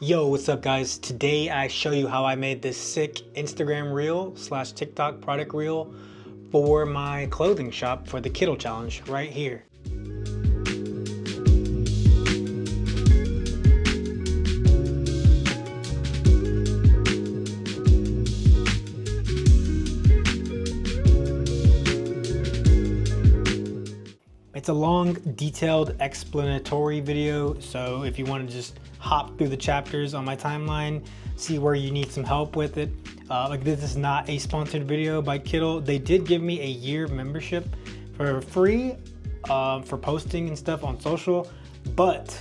Yo, what's up guys? Today I show you how I made this sick Instagram reel / TikTok product reel for my clothing shop for the Kittl challenge right here. It's a long, detailed, explanatory video, so if you want to just hop through the chapters on my timeline, see where you need some help with it. Like, this is not a sponsored video by Kittl. They did give me a year membership for free for posting and stuff on social, but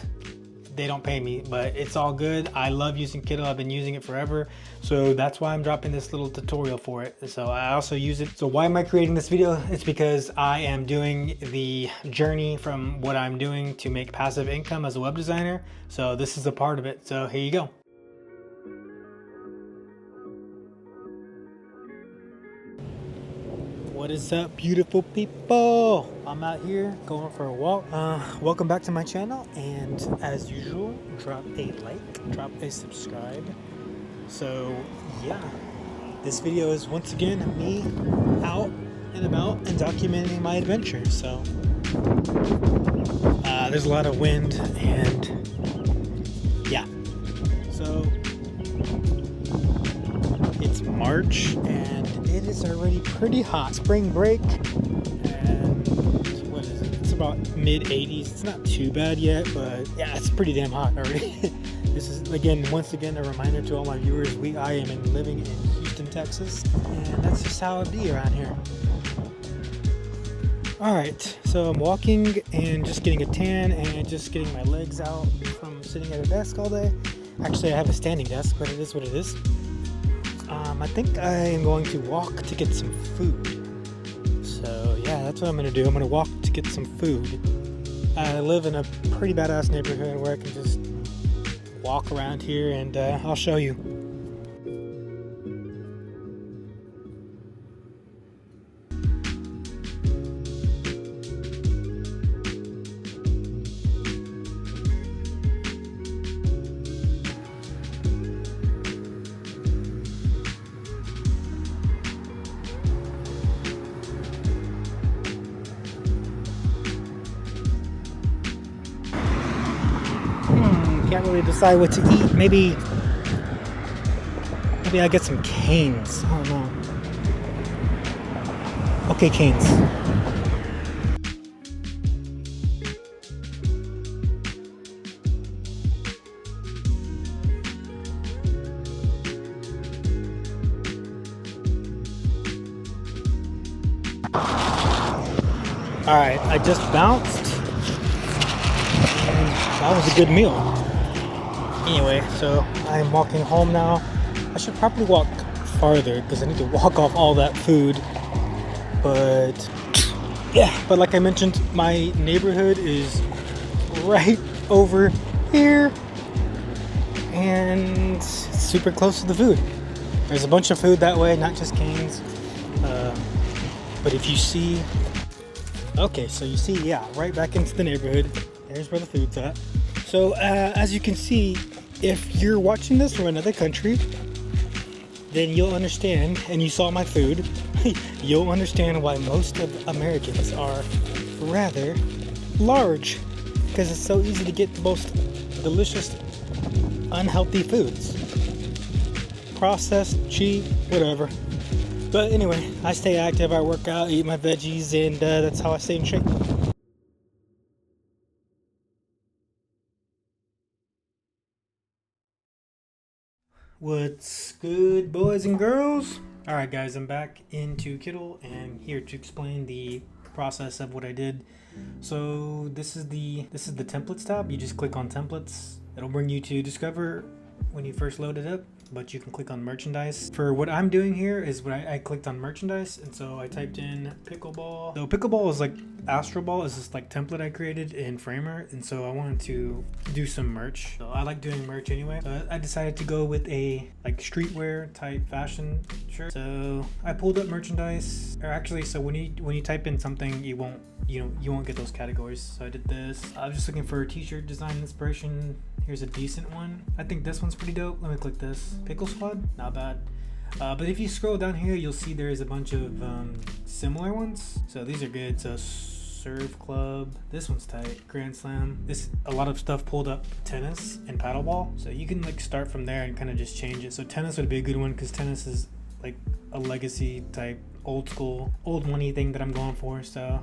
they don't pay me, but it's all good. I love using Kittl. I've been using it forever, so that's why I'm dropping this little tutorial for it. So I also use it. So why am I creating this video? It's because I am doing the journey from what I'm doing to make passive income as a web designer. So this is a part of it. So here you go. What is up, beautiful people? I'm out here going for a walk. Welcome back to my channel, and as usual, drop a like, drop a subscribe. So yeah, this video is once again me out and about and documenting my adventures. So there's a lot of wind, and yeah, so it's March and it is already pretty hot. Spring break, and what is it? It's about mid 80s. It's not too bad yet, but yeah, it's pretty damn hot already. This is once again a reminder to all my viewers, I am living in Houston, Texas, and that's just how it be around here. Alright, so I'm walking and just getting a tan and just getting my legs out from sitting at a desk all day. Actually, I have a standing desk, but it is what it is. I think I am going to walk to get some food. So yeah, that's what I'm going to do. I'm going to walk to get some food. I live in a pretty badass neighborhood where I can just walk around here, and I'll show you. Can't really decide what to eat. Maybe I get some canes. I don't know. Okay, canes. Alright, I just bounced. And that was a good meal. Anyway, so I'm walking home now. I should probably walk farther because I need to walk off all that food. But yeah, but like I mentioned, my neighborhood is right over here, and it's super close to the food. There's a bunch of food that way, not just canes. But if you see, okay, so you see, yeah, right back into the neighborhood. There's where the food's at. So as you can see, if you're watching this from another country, then you'll understand, and you saw my food, you'll understand why most of Americans are rather large, because it's so easy to get the most delicious, unhealthy foods. Processed, cheap, whatever. But anyway, I stay active, I work out, eat my veggies, and that's how I stay in shape. What's good, boys and girls? Alright guys, I'm back into Kittl and here to explain the process of what I did. So this is the templates tab. You just click on templates. It'll bring you to discover when you first load it up, but you can click on merchandise. For what I'm doing here is when I clicked on merchandise, and so I typed in pickleball. So pickleball is like Astro Ball is this like template I created in Framer, and so I wanted to do some merch. So I like doing merch anyway. So I decided to go with a like streetwear type fashion shirt. So I pulled up merchandise, or actually, so when you type in something, you won't get those categories. So I did this. I was just looking for a t-shirt design inspiration. Here's a decent one. I think this one's pretty dope. Let me click this. Pickle Squad, not bad. But if you scroll down here, you'll see there's a bunch of similar ones. So these are good. So Serve Club, this one's tight. Grand Slam, this a lot of stuff pulled up. Tennis and paddleball, so you can like start from there and kind of just change it. So tennis would be a good one because tennis is like a legacy type, old school, old money thing that I'm going for. So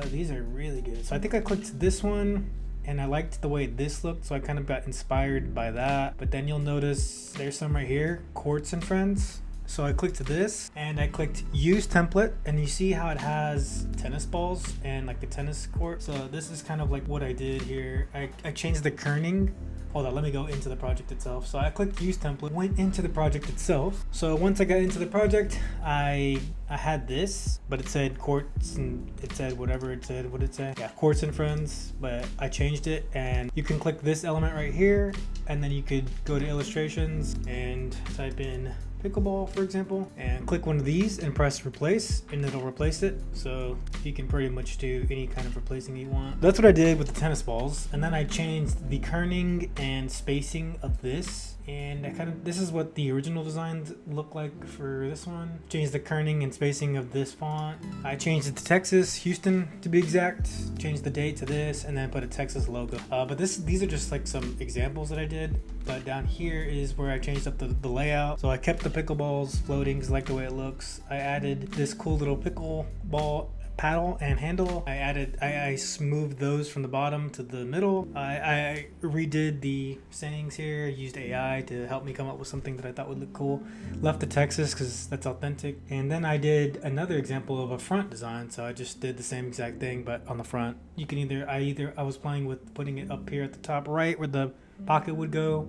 these are really good. So I think I clicked this one and I liked the way this looked, so I kind of got inspired by that. But then you'll notice there's some right here, Courts and Friends. So I clicked this and I clicked use template, and you see how it has tennis balls and like the tennis court. So this is kind of like what I did here. I changed the kerning. Hold on, let me go into the project itself. So I clicked use template, went into the project itself. So once I got into the project, I had this, but it said Courts and it said whatever it said. What did it say? Yeah, Courts and Friends, but I changed it, and you can click this element right here, and then you could go to illustrations and type in pickleball, for example, and click one of these and press replace, and it'll replace it. So you can pretty much do any kind of replacing you want. That's what I did with the tennis balls, and then I changed the kerning and spacing of this, and this is what the original designs look like for this one. Changed the kerning and spacing of this font. I changed it to Texas, Houston to be exact. Changed the date to this, and then put a Texas logo. But these are just like some examples that I did. But down here is where I changed up the layout. So I kept the pickleballs floating because I like the way it looks. I added this cool little pickleball paddle and handle. I smoothed those from the bottom to the middle. I redid the sayings here, used AI to help me come up with something that I thought would look cool. Left the Texas because that's authentic. And then I did another example of a front design. So I just did the same exact thing, but on the front. You can I was playing with putting it up here at the top right where the pocket would go,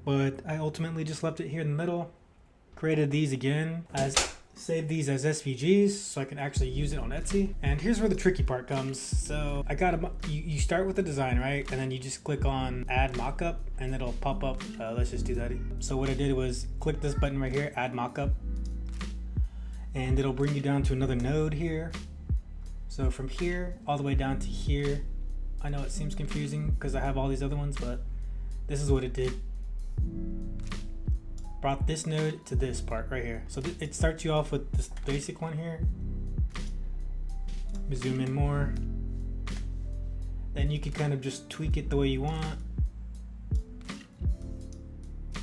but I ultimately just left it here in the middle. Created these again, saved these as SVGs so I can actually use it on Etsy. And here's where the tricky part comes. So I got you start with the design, right? And then you just click on add mockup and it'll pop up. Let's just do that. So what I did was click this button right here, add mockup, and it'll bring you down to another node here. So from here all the way down to here. I know it seems confusing because I have all these other ones, but this is what it did. Brought this node to this part right here. So it starts you off with this basic one here. Zoom in more. Then you can kind of just tweak it the way you want.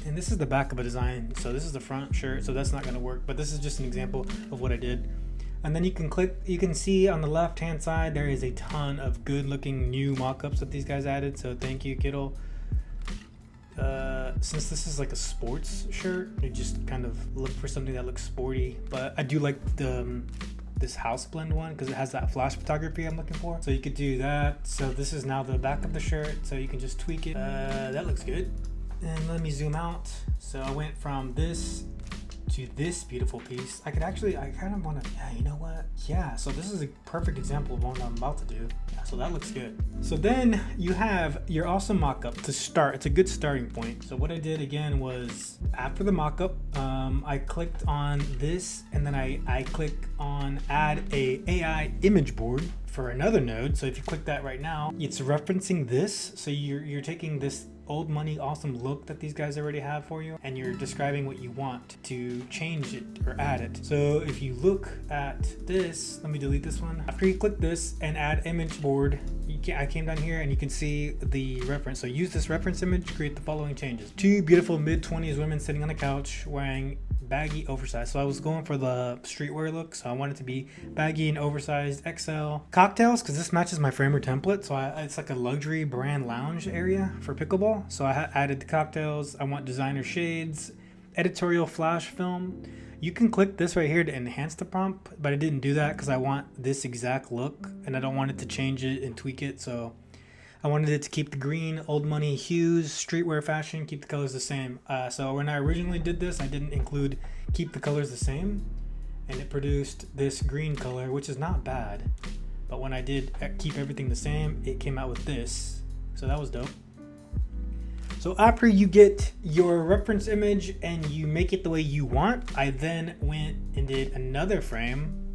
And this is the back of a design. So this is the front, sure. So that's not gonna work, but this is just an example of what I did. And then you can see on the left hand side, there is a ton of good looking new mockups that these guys added. So thank you, Kittl. Since this is like a sports shirt, you just kind of look for something that looks sporty, but I do like this house blend one because it has that flash photography I'm looking for. So you could do that. So this is now the back of the shirt, so you can just tweak it. That looks good. And let me zoom out. So I went from this to this beautiful piece. I kind of want to, yeah, you know what? Yeah, so this is a perfect example of what I'm about to do. Yeah, so that looks good. So then you have your awesome mockup to start. It's a good starting point. So what I did again was after the mockup, I clicked on this, and then I click on add a AI image board for another node. So if you click that right now, it's referencing this. So you're taking this old money awesome look that these guys already have for you, and you're describing what you want to change it or add it. So if you look at this, let me delete this one. After you click this and add image board, I came down here and you can see the reference. So use this reference image, create the following changes. 2 beautiful mid-20s women sitting on a couch wearing baggy oversized. So I was going for the streetwear look, so I want it to be baggy and oversized XL. Cocktails, because this matches my framer template, so it's like a luxury brand lounge area for pickleball. So I added the cocktails. I want designer shades, editorial flash film. You can click this right here to enhance the prompt, but I didn't do that because I want this exact look and I don't want it to change it and tweak it. So I wanted it to keep the green, old money hues, streetwear fashion, keep the colors the same. So when I originally did this, I didn't include keep the colors the same, and it produced this green color, which is not bad. But when I did keep everything the same, it came out with this. So that was dope. So after you get your reference image and you make it the way you want, I then went and did another frame.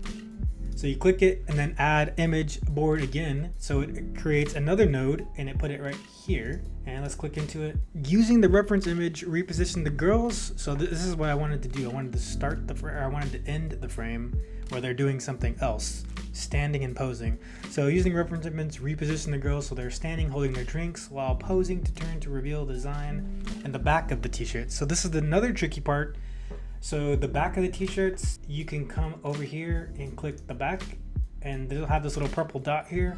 So you click it and then add image board again. So it creates another node and it put it right here. And let's click into it. Using the reference image, reposition the girls. So this is what I wanted to do. I wanted to start the frame, or I wanted to end the frame where they're doing something else, standing and posing. So using reference image, reposition the girls so they're standing holding their drinks while posing to turn to reveal the design and the back of the t-shirt. So this is another tricky part. So the back of the t-shirts, you can come over here and click the back and they'll have this little purple dot here,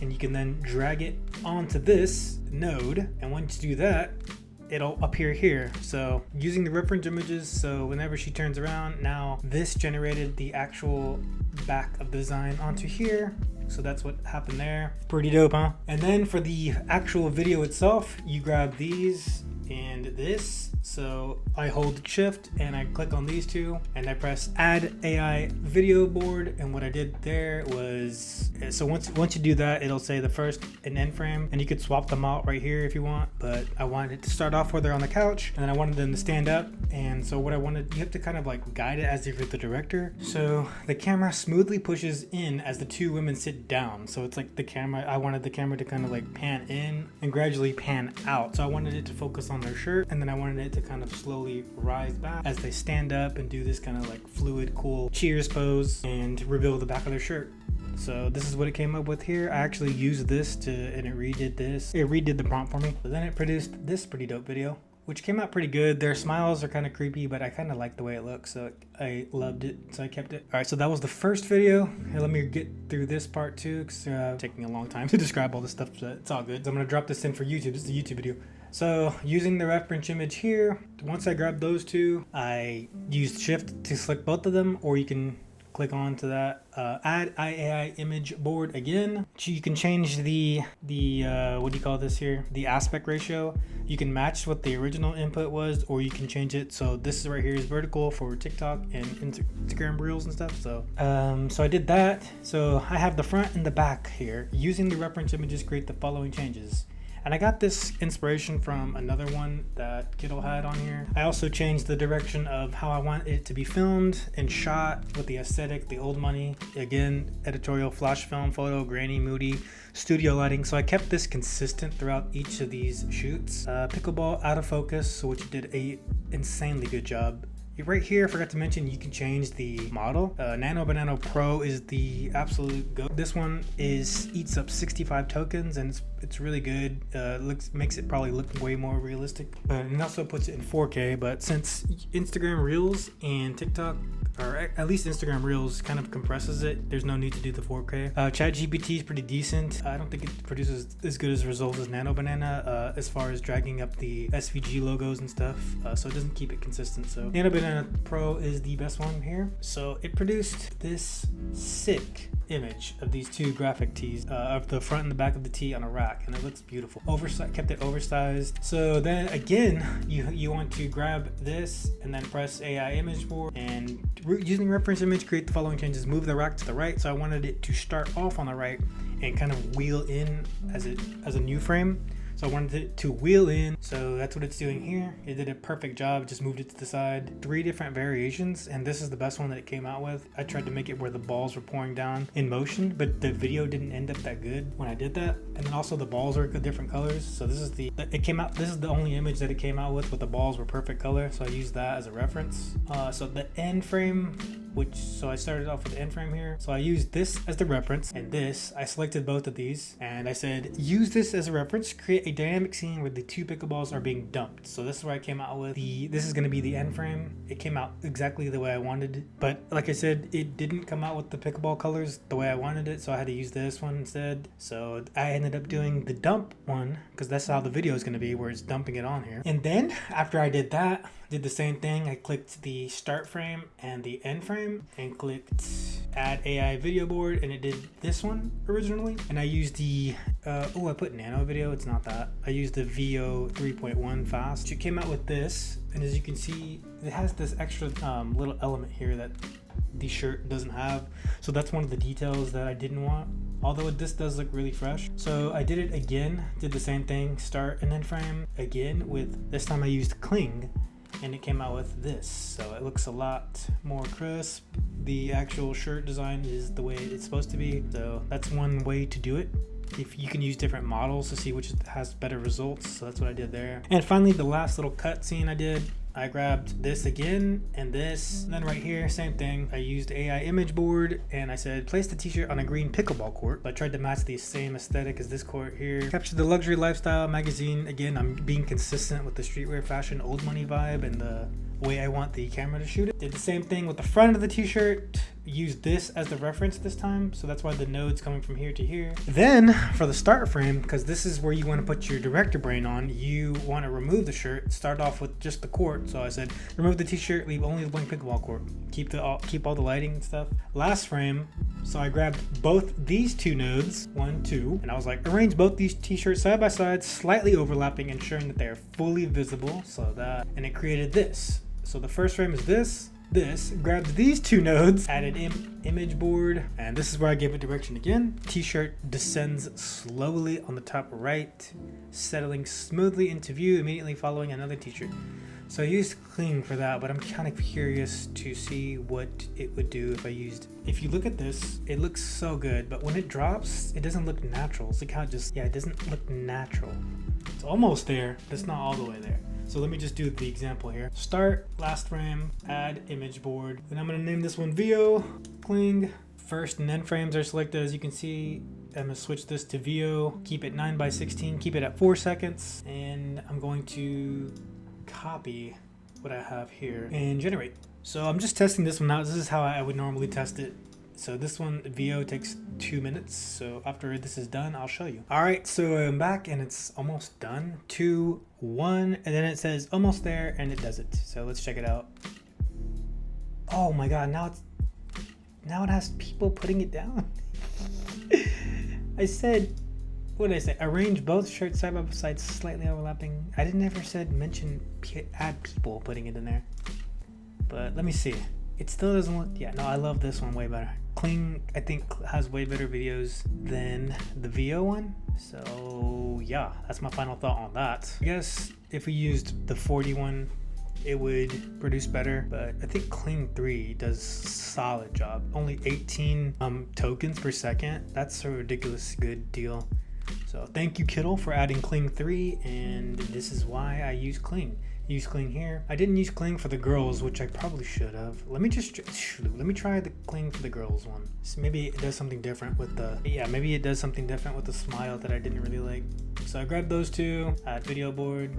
and you can then drag it onto this node, and once you do that, it'll appear here. So using the reference images, so whenever she turns around, now this generated the actual back of the design onto here. So that's what happened there. Pretty dope, huh? And then for the actual video itself, you grab these and this. So I hold shift and I click on these two and I press add AI video board, and what I did there was, so once you do that, it'll say the first and end frame, and you could swap them out right here if you want, but I wanted it to start off where they're on the couch and then I wanted them to stand up. And so what I wanted, you have to kind of like guide it as if you're the director. So the camera smoothly pushes in as the two women sit down. So it's like the camera, I wanted the camera to kind of like pan in and gradually pan out. So I wanted it to focus on their shirt, and then I wanted it to kind of slowly rise back as they stand up and do this kind of like fluid, cool cheers pose and reveal the back of their shirt. So this is what it came up with here. I actually used this and it redid the prompt for me. So then it produced this pretty dope video, which came out pretty good. Their smiles are kind of creepy, but I kind of like the way it looks, so I loved it, so I kept it. All right, so that was the first video. Here, let me get through this part too, because it's taking a long time to describe all this stuff, but it's all good. So I'm gonna drop this in for YouTube. This is a YouTube video. So using the reference image here, once I grabbed those two, I used shift to select both of them, or you can click on to that, add AI image board again. You can change the what do you call this here? The aspect ratio. You can match what the original input was, or you can change it. So this is right here is vertical for TikTok and Instagram Reels and stuff. So so I did that. So I have the front and the back here. Using the reference images, create the following changes. And I got this inspiration from another one that Kittl had on here. I also changed the direction of how I want it to be filmed and shot with the aesthetic, the old money. Again, editorial, flash film, photo, grainy, moody, studio lighting. So I kept this consistent throughout each of these shoots. Pickleball out of focus, which did a insanely good job. Right here, I forgot to mention, you can change the model. Nano Banana Pro is the absolute go. This one eats up 65 tokens, and it's really good. Makes it probably look way more realistic. And it also puts it in 4K, but since Instagram Reels and TikTok, or at least Instagram Reels, kind of compresses it, there's no need to do the 4K. ChatGPT is pretty decent. I don't think it produces as good as results as Nano Banana as far as dragging up the SVG logos and stuff, so it doesn't keep it consistent. So Nano Banana Pro is the best one here. So it produced this sick image of these two graphic tees, of the front and the back of the tee on a rack, and it looks beautiful. Kept it oversized. So then again, you want to grab this and then press AI image board, and using reference image, create the following changes. Move the rack to the right. So I wanted it to start off on the right and kind of wheel in as a new frame. So I wanted it to wheel in. So that's what it's doing here. It did a perfect job, just moved it to the side. 3 different variations, and this is the best one that it came out with. I tried to make it where the balls were pouring down in motion, but the video didn't end up that good when I did that. And then also the balls were different colors. So this is this is the only image that it came out with the balls were perfect color. So I used that as a reference. So the end frame, so I started off with the end frame here. So I used this as the reference, and I selected both of these, and I said, use this as a reference, create a dynamic scene where the 2 pickleballs are being dumped. So this is where I came out with this is going to be the end frame. It came out exactly the way I wanted, but like I said, it didn't come out with the pickleball colors the way I wanted it, so I had to use this one instead. So I ended up doing the dump one, because that's how the video is going to be, where it's dumping it on here. And then after I did that, did the same thing. I clicked the start frame and the end frame and clicked add AI video board, and it did this one originally. And I used the I put nano video, it's not that. I used the VO 3.1 fast. It came out with this, and as you can see, it has this extra little element here that the shirt doesn't have. So that's one of the details that I didn't want, although this does look really fresh. So I did it again, did the same thing, start and end frame again, with this time I used cling. and it came out with this. So it looks a lot more crisp. The actual shirt design is the way it's supposed to be. So that's one way to do it. If you can use different models to see which has better results. So that's what I did there. And finally, the last little cut scene I did, I grabbed this again and this, and then right here, same thing. I used AI image board and I said, place the t-shirt on a green pickleball court. I tried to match the same aesthetic as this court here. Captured the luxury lifestyle magazine. Again, I'm being consistent with the streetwear fashion old money vibe and the way I want the camera to shoot it. Did the same thing with the front of the t-shirt. Used this as the reference this time, so that's why the node's coming from here to here. Then for the start frame, because this is where you want to put your director brain on, you want to remove the shirt, start off with just the court. So I said remove the t-shirt, leave only the blank pickleball court, keep all the lighting and stuff. Last frame, so I grabbed both these two nodes, 1, 2, and I was like, arrange both these t-shirts side by side, slightly overlapping, ensuring that they are fully visible. So that, and it created this. So the first frame is this, grabbed these two nodes, added image board, and this is where I gave it direction again. T-shirt descends slowly on the top right, settling smoothly into view, immediately following another t-shirt. So I used cling for that, but I'm kind of curious to see what it would do if I used. If you look at this, it looks so good, but when it drops, it doesn't look natural. It's like how it doesn't look natural. It's almost there, but it's not all the way there. So let me just do the example here. Start, last frame, add image board. Then I'm gonna name this one VO, cling. First and end frames are selected, as you can see. I'm gonna switch this to VO, keep it 9:16, keep it at 4 seconds. And I'm going to copy what I have here and generate. So I'm just testing this one out. This is how I would normally test it. So this one, VO, takes 2 minutes. So after this is done, I'll show you. All right, so I'm back and it's almost done. 2, 1, and then it says almost there, and it does it. So let's check it out. Oh my God, now it has people putting it down. I said, what did I say? Arrange both shirts side by side, slightly overlapping. I didn't ever add people putting it in there. But let me see. It still doesn't look, yeah, no, I love this one way better. Cling, I think, has way better videos than the VO one. So yeah, that's my final thought on that. I guess if we used the 40 one, it would produce better, but I think Cling 3 does solid job. Only 18 tokens per second. That's a ridiculous good deal. So thank you, Kittl, for adding Cling 3, and this is why I use Cling. Use Cling here. I didn't use Cling for the girls, which I probably should have. Let me try the Cling for the girls one. So maybe it does something different with the, maybe it does something different with the smile that I didn't really like. So I grabbed those two, add video board,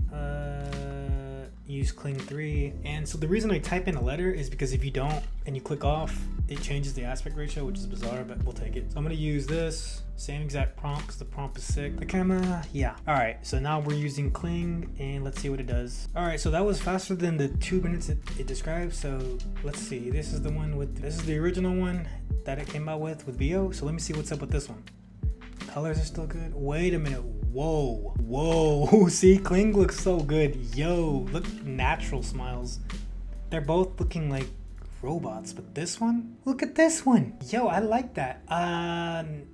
use Cling 3. And so the reason I type in a letter is because if you don't and you click off, it changes the aspect ratio, which is bizarre, but we'll take it. So I'm gonna use this same exact prompt because the prompt is sick. The camera, yeah. All right, so now we're using Cling and let's see what it does. All right, so that was faster than the 2 minutes it describes. So let's see, this is the original one that it came out with VO. So let me see what's up with this one. Colors are still good. Wait a minute, whoa. See, Cling looks so good. Yo, look, natural smiles. They're both looking like robots, but this one, look at this one. Yo, I like that.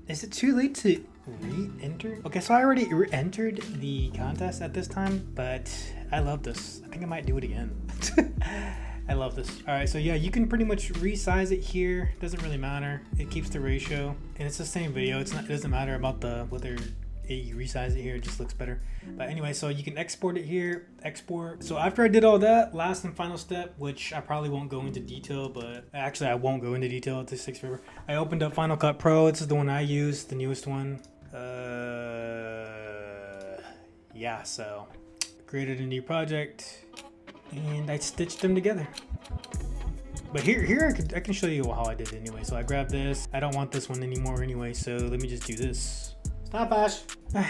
Is it too late to re-enter? Okay, so I already re-entered the contest at this time, but I love this. I think I might do it again. I love this. All right, so yeah, you can pretty much resize it here. Doesn't really matter. It keeps the ratio, and it's the same video. It doesn't matter about whether you resize it here, it just looks better. But anyway, so you can export it here, export. So after I did all that, last and final step, which I probably won't go into detail, but actually I won't go into detail. It takes forever. I opened up Final Cut Pro. This is the one I use, the newest one. Yeah, so created a new project and I stitched them together. But here I can show you how I did it anyway. So I grabbed this. I don't want this one anymore anyway, so let me just do this. Stop, Ash.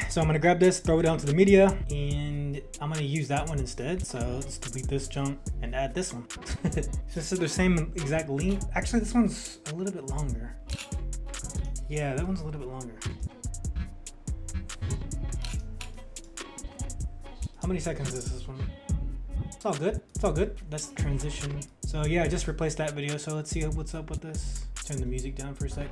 So I'm gonna grab this, throw it onto the media, and I'm gonna use that one instead. So let's delete this junk and add this one. So this is the same exact length. Actually, this one's a little bit longer. Yeah, that one's a little bit longer. How many seconds is this one? It's all good. It's all good. That's the transition. So yeah, I just replaced that video. So let's see what's up with this. Turn the music down for a sec.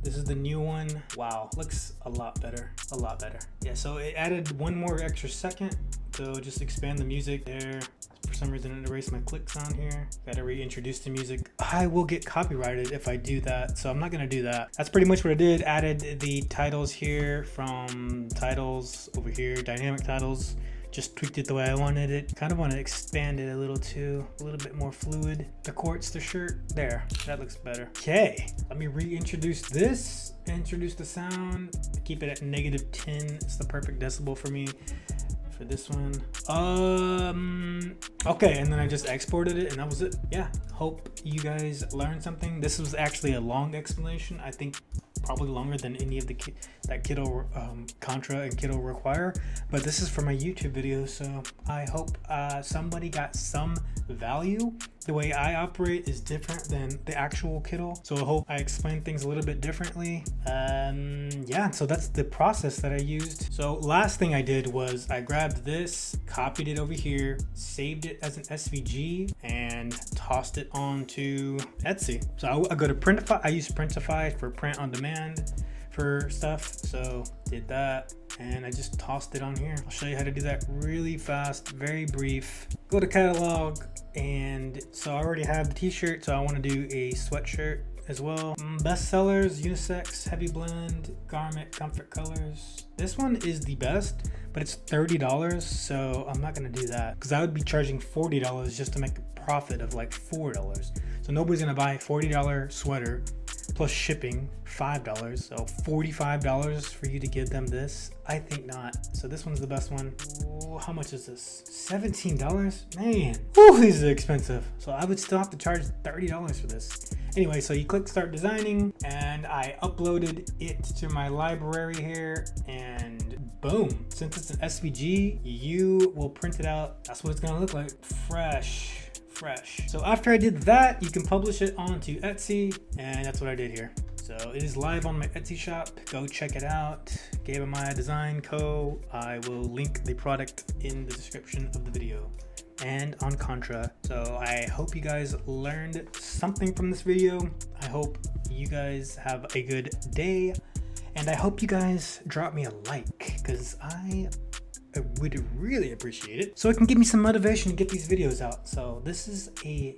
This is the new one. Wow, looks a lot better. A lot better. Yeah, so it added one more extra second So just expand the music there. For some reason it erased my clicks on here. Gotta reintroduce the music. I will get copyrighted if I do that, so I'm not gonna do that. That's pretty much what I did. Added the titles here from titles over here, dynamic titles. Just tweaked it the way I wanted it. Kind of want to expand it a little too, a little bit more fluid. The quartz, the shirt, there, that looks better. Okay, let me reintroduce this. Introduce the sound, keep it at -10. It's the perfect decibel for me. For this one, okay, and then I just exported it and that was it. Yeah, hope you guys learned something. This was actually a long explanation. I think probably longer than any of the that Kittl, Contra and Kittl require, but this is for my YouTube video, so I hope somebody got some value. The way I operate is different than the actual Kittl, so I hope I explained things a little bit differently. Yeah, so that's the process that I used. So last thing I did was I grabbed this, copied it over here, saved it as an SVG, and tossed it onto Etsy. So I go to Printify. I use Printify for print on demand for stuff, so did that and I just tossed it on here. I'll show you how to do that really fast, very brief. Go to catalog, and so I already have the t-shirt, so I want to do a sweatshirt as well. Best sellers, unisex, heavy blend, garment, comfort colors. This one is the best, but it's $30, so I'm not gonna do that because I would be charging $40 just to make a profit of like $4. So nobody's gonna buy a $40 sweater plus shipping, $5, so $45 for you to give them this? I think not. So this one's the best one. Ooh, how much is this? $17? Man, ooh, these are expensive. So I would still have to charge $30 for this. Anyway, so you click start designing, and I uploaded it to my library here, and boom. Since it's an SVG, you will print it out. That's what it's gonna look like. Fresh. So after I did that, you can publish it onto Etsy, and that's what I did here. So it is live on my Etsy shop. Go check it out. Gabe My Design Co. I will link the product in the description of the video and on Contra. So I hope you guys learned something from this video. I hope you guys have a good day, and I hope you guys drop me a like, because I would really appreciate it, so it can give me some motivation to get these videos out. So this is a